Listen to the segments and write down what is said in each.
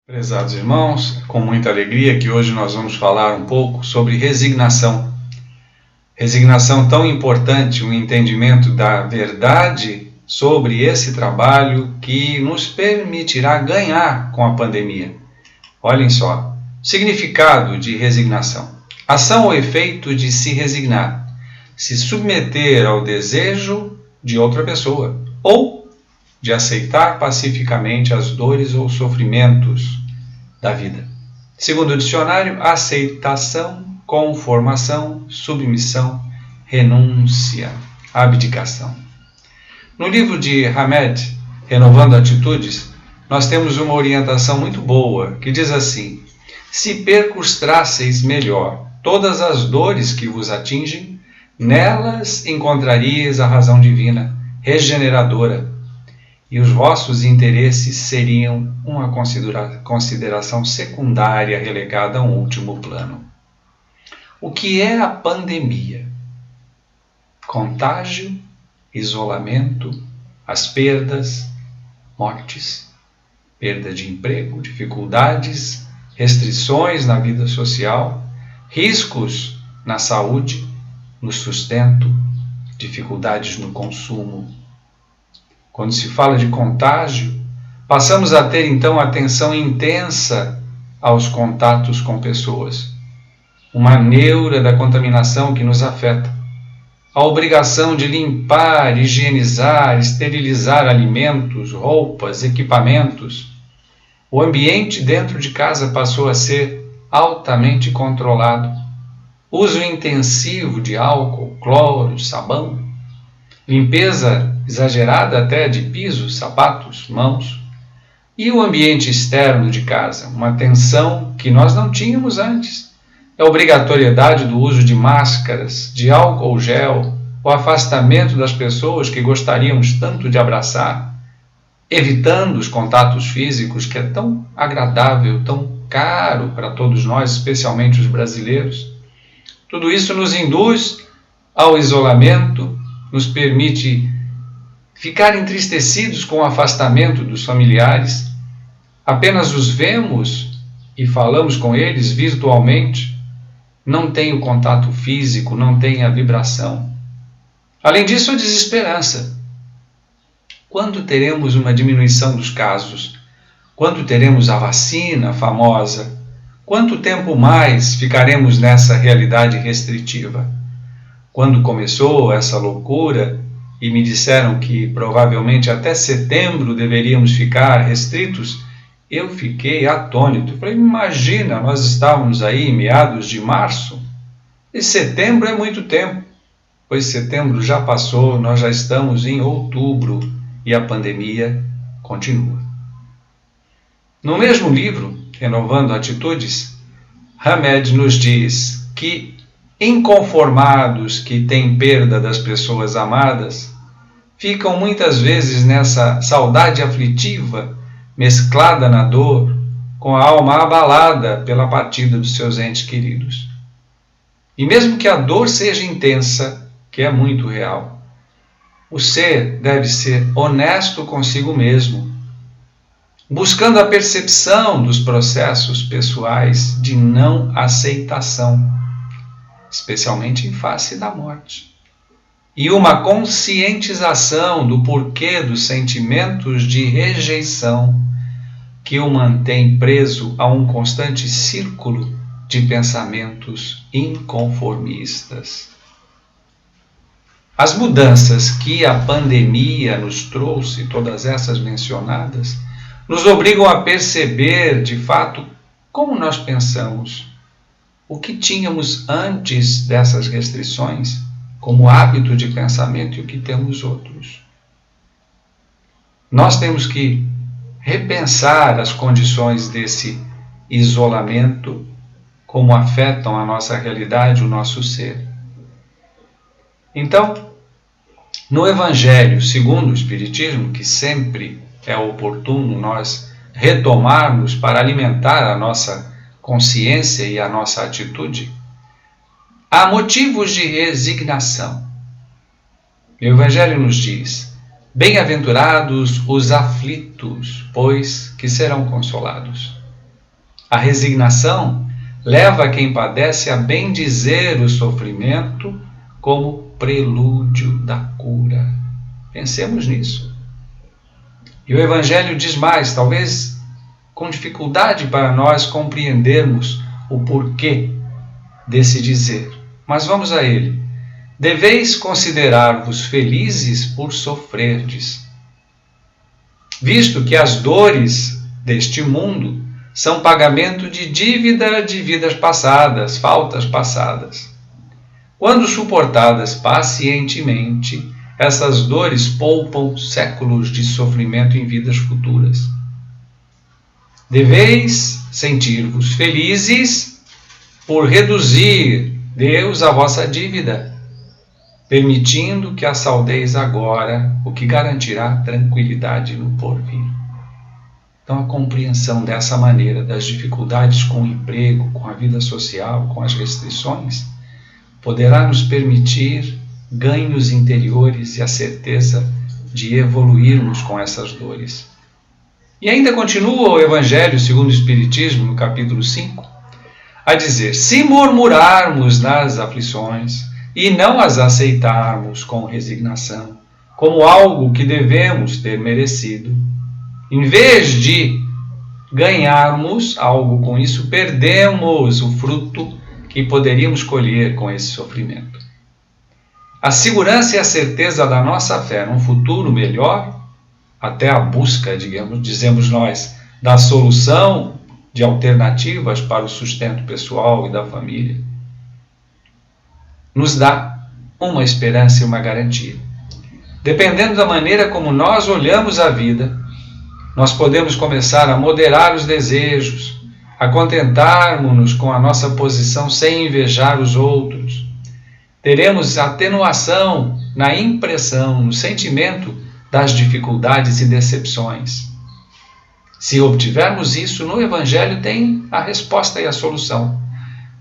Prezados irmãos, com muita alegria que hoje nós vamos falar um pouco sobre resignação. Resignação tão importante, um entendimento da verdade sobre esse trabalho que nos permitirá ganhar com a pandemia. Olhem só, significado de resignação. Ação ou efeito de se resignar, se submeter ao desejo de outra pessoa, ou de aceitar pacificamente as dores ou sofrimentos da vida. Segundo o dicionário, aceitação, conformação, submissão, renúncia, abdicação. No livro de Hamed, Renovando Atitudes, nós temos uma orientação muito boa, que diz assim: se percustrasseis melhor todas as dores que vos atingem, nelas encontraríeis a razão divina, regeneradora, e os vossos interesses seriam uma consideração secundária relegada a um último plano. O que é a pandemia? Contágio, isolamento, as perdas, mortes, perda de emprego, dificuldades, restrições na vida social, riscos na saúde, no sustento, dificuldades no consumo. Quando se fala de contágio, passamos a ter então atenção intensa aos contatos com pessoas. Uma neura da contaminação que nos afeta. A obrigação de limpar, higienizar, esterilizar alimentos, roupas, equipamentos. O ambiente dentro de casa passou a ser altamente controlado. Uso intensivo de álcool, cloro, sabão. Limpeza exagerada até de pisos, sapatos, mãos. E o ambiente externo de casa, uma tensão que nós não tínhamos antes. A obrigatoriedade do uso de máscaras, de álcool gel, o afastamento das pessoas que gostaríamos tanto de abraçar, evitando os contatos físicos, que é tão agradável, tão caro para todos nós, especialmente os brasileiros. Tudo isso nos induz ao isolamento, nos permite ficar entristecidos com o afastamento dos familiares. Apenas os vemos e falamos com eles virtualmente. Não tem o contato físico, não tem a vibração. Além disso, a desesperança. Quando teremos uma diminuição dos casos? Quando teremos a vacina famosa? Quanto tempo mais ficaremos nessa realidade restritiva? Quando começou essa loucura e me disseram que provavelmente até setembro deveríamos ficar restritos, eu fiquei atônito. Eu falei, imagina, nós estávamos aí em meados de março, e setembro é muito tempo, pois setembro já passou, nós já estamos em outubro e a pandemia continua. No mesmo livro, Renovando Atitudes, Hamed nos diz que inconformados que têm perda das pessoas amadas, ficam muitas vezes nessa saudade aflitiva, mesclada na dor, com a alma abalada pela partida dos seus entes queridos. E mesmo que a dor seja intensa, que é muito real, o ser deve ser honesto consigo mesmo, buscando a percepção dos processos pessoais de não aceitação, especialmente em face da morte, e uma conscientização do porquê dos sentimentos de rejeição que o mantém preso a um constante círculo de pensamentos inconformistas. As mudanças que a pandemia nos trouxe, todas essas mencionadas, nos obrigam a perceber, de fato, como nós pensamos. O que tínhamos antes dessas restrições, como hábito de pensamento, e o que temos outros. Nós temos que repensar as condições desse isolamento, como afetam a nossa realidade, o nosso ser. Então, no Evangelho segundo o Espiritismo, que sempre é oportuno nós retomarmos para alimentar a nossa consciência e a nossa atitude, há motivos de resignação. O Evangelho nos diz: bem-aventurados os aflitos, pois que serão consolados. A resignação leva quem padece a bendizer o sofrimento como prelúdio da cura. Pensemos nisso. E o Evangelho diz mais, talvez com dificuldade para nós compreendermos o porquê desse dizer. Mas vamos a ele. Deveis considerar-vos felizes por sofrerdes, visto que as dores deste mundo são pagamento de dívida de vidas passadas, faltas passadas. Quando suportadas pacientemente, essas dores poupam séculos de sofrimento em vidas futuras. Deveis sentir-vos felizes por reduzir Deus a vossa dívida, permitindo que a saldeis agora, o que garantirá tranquilidade no porvir. Então, a compreensão dessa maneira das dificuldades com o emprego, com a vida social, com as restrições, poderá nos permitir ganhos interiores e a certeza de evoluirmos com essas dores. E ainda continua o Evangelho segundo o Espiritismo, no capítulo 5, a dizer: se murmurarmos nas aflições e não as aceitarmos com resignação, como algo que devemos ter merecido, em vez de ganharmos algo com isso, perdemos o fruto que poderíamos colher com esse sofrimento. A segurança e a certeza da nossa fé num futuro melhor, até a busca, dizemos nós, da solução de alternativas para o sustento pessoal e da família, nos dá uma esperança e uma garantia. Dependendo da maneira como nós olhamos a vida, nós podemos começar a moderar os desejos, a contentarmos-nos com a nossa posição sem invejar os outros. Teremos atenuação na impressão, no sentimento das dificuldades e decepções. Se obtivermos isso, no Evangelho tem a resposta e a solução.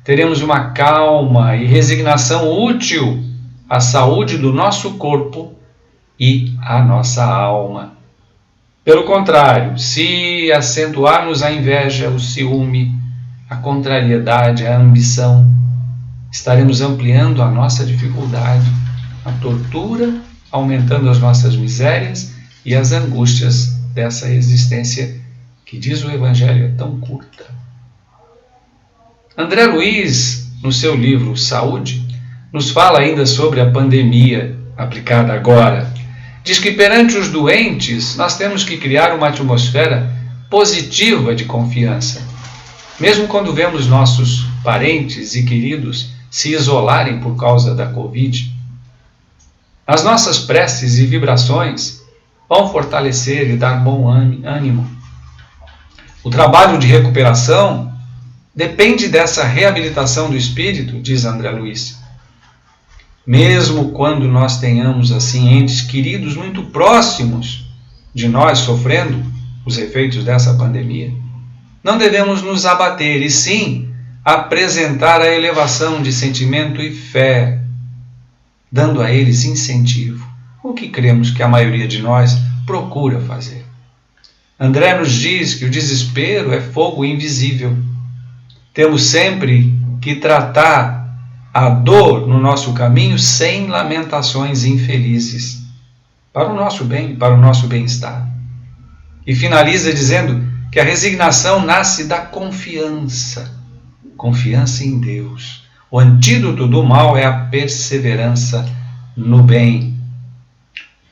Teremos uma calma e resignação útil à saúde do nosso corpo e à nossa alma. Pelo contrário, se acentuarmos a inveja, o ciúme, a contrariedade, a ambição, estaremos ampliando a nossa dificuldade, a tortura, aumentando as nossas misérias e as angústias dessa existência que, diz o Evangelho, é tão curta. André Luiz, no seu livro Saúde, nos fala ainda sobre a pandemia aplicada agora. Diz que perante os doentes, nós temos que criar uma atmosfera positiva de confiança. Mesmo quando vemos nossos parentes e queridos se isolarem por causa da Covid, as nossas preces e vibrações vão fortalecer e dar bom ânimo. O trabalho de recuperação depende dessa reabilitação do espírito, diz André Luiz. Mesmo quando nós tenhamos assim entes queridos muito próximos de nós sofrendo os efeitos dessa pandemia, não devemos nos abater e sim apresentar a elevação de sentimento e fé, dando a eles incentivo, o que cremos que a maioria de nós procura fazer. André nos diz que o desespero é fogo invisível. Temos sempre que tratar a dor no nosso caminho sem lamentações infelizes, para o nosso bem, para o nosso bem-estar. E finaliza dizendo que a resignação nasce da confiança em Deus. O antídoto do mal é a perseverança no bem.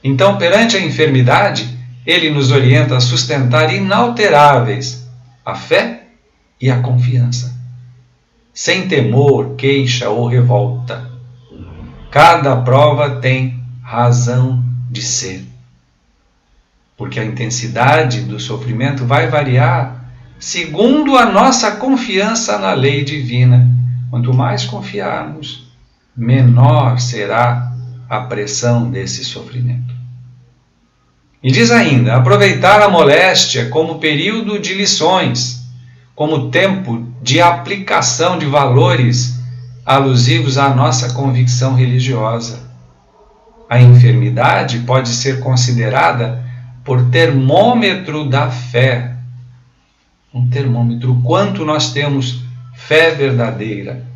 Então, perante a enfermidade, ele nos orienta a sustentar inalteráveis a fé e a confiança, sem temor, queixa ou revolta. Cada prova tem razão de ser, porque a intensidade do sofrimento vai variar segundo a nossa confiança na lei divina. Quanto mais confiarmos, menor será a pressão desse sofrimento. E diz ainda, aproveitar a moléstia como período de lições, como tempo de aplicação de valores alusivos à nossa convicção religiosa. A enfermidade pode ser considerada por termômetro da fé. um termômetro, o quanto nós temos fé verdadeira.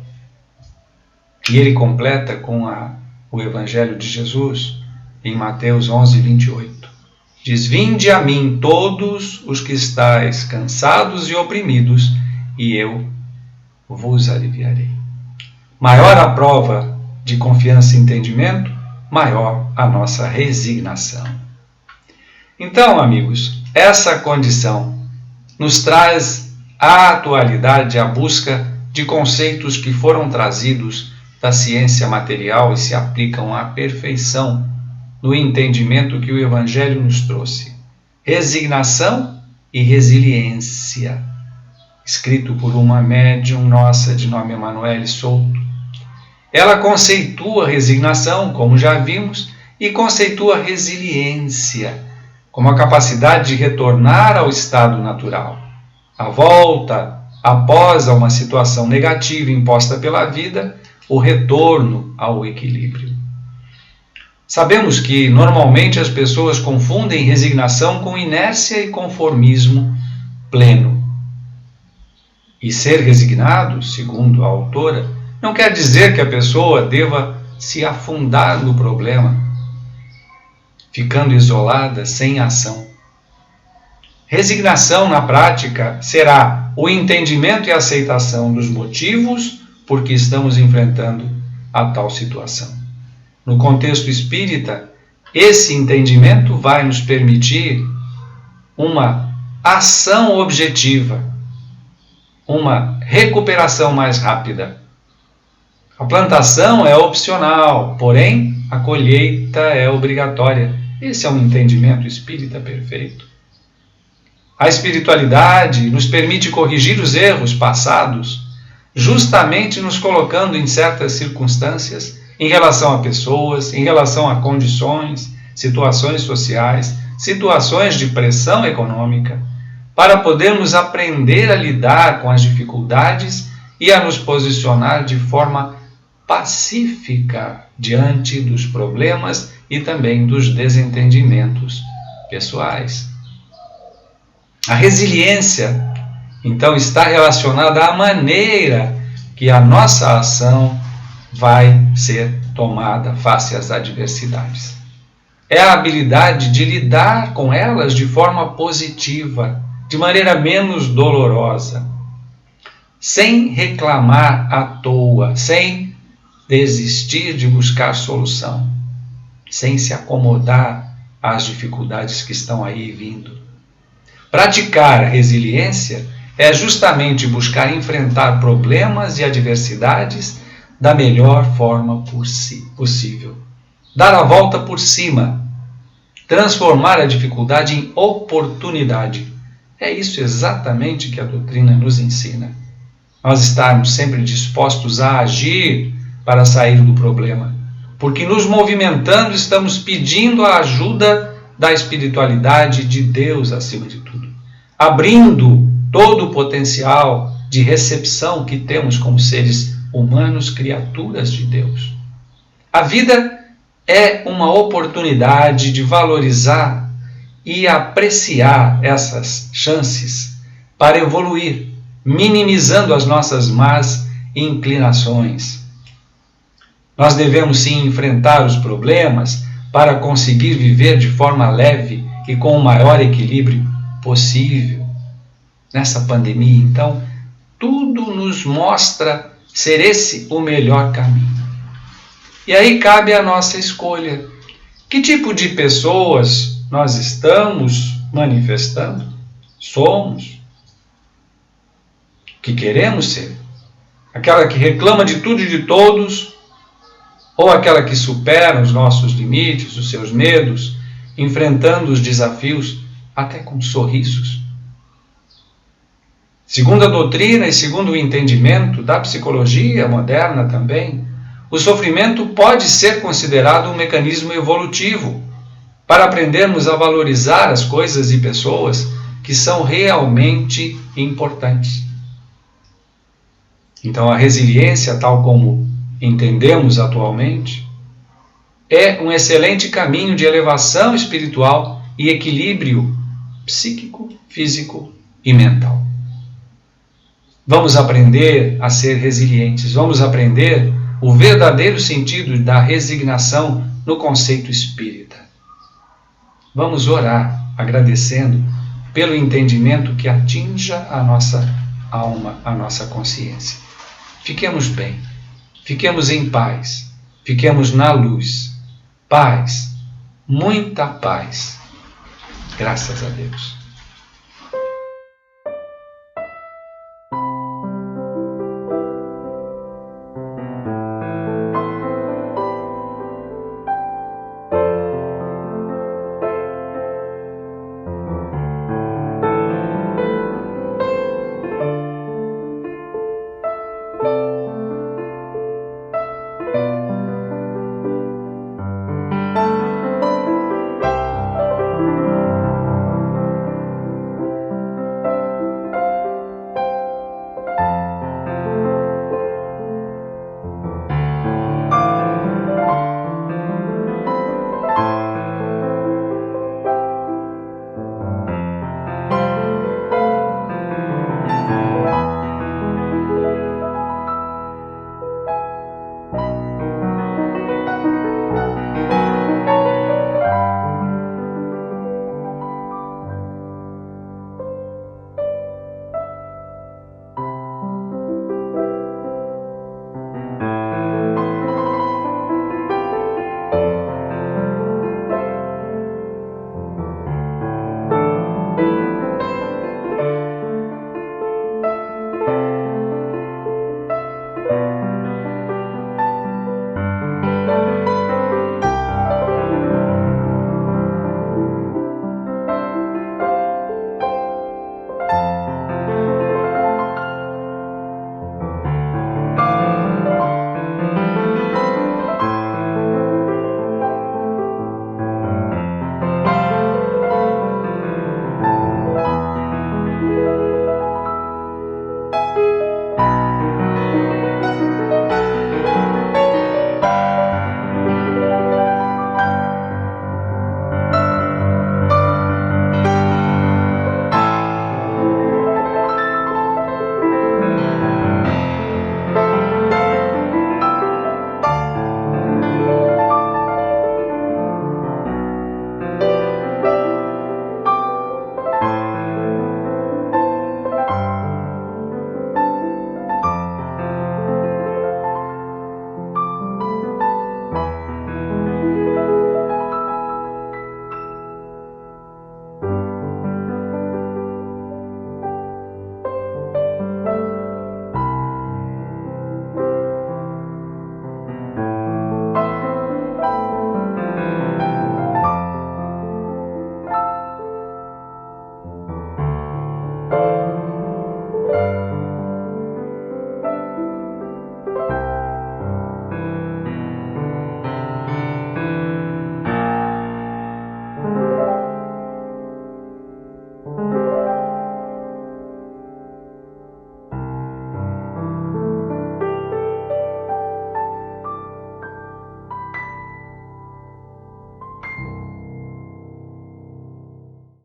E ele completa com o Evangelho de Jesus, em Mateus 11, 28. Diz: vinde a mim todos os que estáis cansados e oprimidos, e eu vos aliviarei. Maior a prova de confiança e entendimento, maior a nossa resignação. Então, amigos, essa condição nos traz à atualidade a busca de conceitos que foram trazidos da ciência material e se aplicam à perfeição no entendimento que o Evangelho nos trouxe. Resignação e resiliência, escrito por uma médium nossa de nome Emanuele Souto. Ela conceitua resignação, como já vimos, e conceitua resiliência como a capacidade de retornar ao estado natural. A volta após uma situação negativa imposta pela vida, o retorno ao equilíbrio. Sabemos que normalmente as pessoas confundem resignação com inércia e conformismo pleno. E ser resignado, segundo a autora, não quer dizer que a pessoa deva se afundar no problema, ficando isolada, sem ação. Resignação, na prática, será o entendimento e aceitação dos motivos por que estamos enfrentando a tal situação. No contexto espírita, esse entendimento vai nos permitir uma ação objetiva, uma recuperação mais rápida. A plantação é opcional, porém a colheita é obrigatória. Esse é um entendimento espírita perfeito. A espiritualidade nos permite corrigir os erros passados, justamente nos colocando em certas circunstâncias, em relação a pessoas, em relação a condições, situações sociais, situações de pressão econômica, para podermos aprender a lidar com as dificuldades e a nos posicionar de forma pacífica diante dos problemas e também dos desentendimentos pessoais. A resiliência, então, está relacionada à maneira que a nossa ação vai ser tomada face às adversidades. É a habilidade de lidar com elas de forma positiva, de maneira menos dolorosa, sem reclamar à toa, sem desistir de buscar solução, sem se acomodar às dificuldades que estão aí vindo. Praticar a resiliência é justamente buscar enfrentar problemas e adversidades da melhor forma possível. Dar a volta por cima, transformar a dificuldade em oportunidade. É isso exatamente que a doutrina nos ensina. Nós estarmos sempre dispostos a agir para sair do problema, porque nos movimentando estamos pedindo a ajuda da espiritualidade de Deus acima de tudo, abrindo todo o potencial de recepção que temos como seres humanos, criaturas de Deus. A vida é uma oportunidade de valorizar e apreciar essas chances para evoluir, minimizando as nossas más inclinações. Nós devemos sim enfrentar os problemas para conseguir viver de forma leve e com o maior equilíbrio possível. Nessa pandemia, então, tudo nos mostra ser esse o melhor caminho. E aí cabe a nossa escolha. Que tipo de pessoas nós estamos manifestando? Somos? Que queremos ser? Aquela que reclama de tudo e de todos? Ou aquela que supera os nossos limites, os seus medos, enfrentando os desafios até com sorrisos? Segundo a doutrina e segundo o entendimento da psicologia moderna também, o sofrimento pode ser considerado um mecanismo evolutivo para aprendermos a valorizar as coisas e pessoas que são realmente importantes. Então, a resiliência, tal como entendemos atualmente, é um excelente caminho de elevação espiritual e equilíbrio psíquico, físico e mental. Vamos aprender a ser resilientes, vamos aprender o verdadeiro sentido da resignação no conceito espírita. Vamos orar agradecendo pelo entendimento que atinja a nossa alma, a nossa consciência. Fiquemos bem, fiquemos em paz, fiquemos na luz. Paz, muita paz. Graças a Deus.